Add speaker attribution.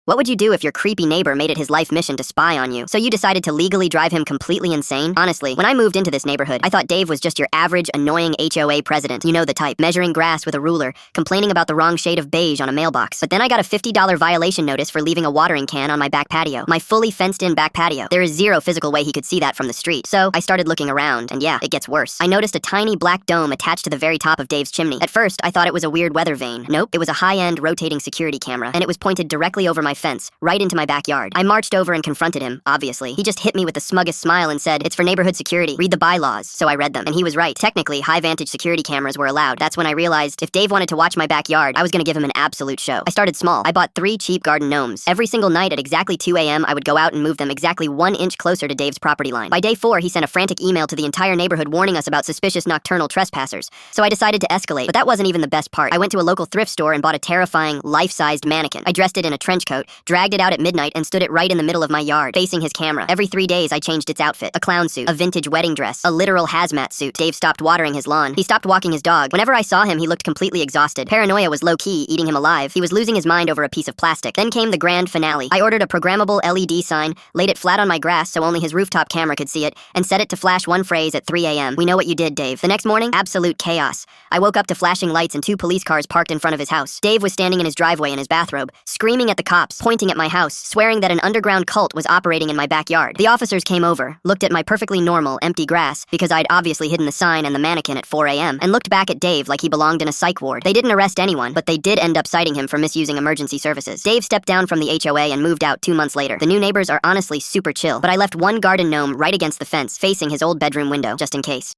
Speaker 1: What would you do if your creepy neighbor made it his life mission to spy on you? So you decided to legally drive him completely insane? Honestly, when I moved into this neighborhood, I thought Dave was just your average, annoying HOA president. You know the type, measuring grass with a ruler, complaining about the wrong shade of beige on a mailbox. But then I got a $50 violation notice for leaving a watering can on my back patio. My fully fenced-in back patio. There is zero physical way he could see that from the street. So I started looking around, and yeah, it gets worse. I noticed a tiny black dome attached to the very top of Dave's chimney. At first, I thought it was a weird weather vane. Nope, it was a high-end rotating security camera, and it was pointed directly over my fence, right into my backyard. I marched over and confronted him, obviously. He just hit me with the smuggest smile and said, "It's for neighborhood security. Read the bylaws." So I read them, and he was right. Technically, high-vantage security cameras were allowed. That's when I realized if Dave wanted to watch my backyard, I was gonna give him an absolute show. I started small. I bought 3 cheap garden gnomes. Every single night at exactly 2 a.m., I would go out and move them exactly 1 inch closer to Dave's property line. By day 4, he sent a frantic email to the entire neighborhood warning us about suspicious nocturnal trespassers. So I decided to escalate, but that wasn't even the best part. I went to a local thrift store and bought a terrifying, life-sized mannequin. I dressed it in a trench coat, dragged it out at midnight, and stood it right in the middle of my yard, facing his camera. Every 3 days, I changed its outfit. A clown suit, a vintage wedding dress, a literal hazmat suit. Dave stopped watering his lawn. He stopped walking his dog. Whenever I saw him, he looked completely exhausted. Paranoia was low-key, eating him alive. He was losing his mind over a piece of plastic. Then came the grand finale. I ordered a programmable LED sign, laid it flat on my grass so only his rooftop camera could see it, and set it to flash one phrase at 3 a.m. We know what you did, Dave. The next morning, absolute chaos. I woke up to flashing lights and 2 police cars parked in front of his house. Dave was standing in his driveway in his bathrobe, screaming at the cops, pointing at my house, swearing that an underground cult was operating in my backyard. The officers came over, looked at my perfectly normal, empty grass, because I'd obviously hidden the sign and the mannequin at 4 a.m., and looked back at Dave like he belonged in a psych ward. They didn't arrest anyone, but they did end up citing him for misusing emergency services. Dave stepped down from the HOA and moved out 2 months later. The new neighbors are honestly super chill, but I left 1 garden gnome right against the fence, facing his old bedroom window, just in case.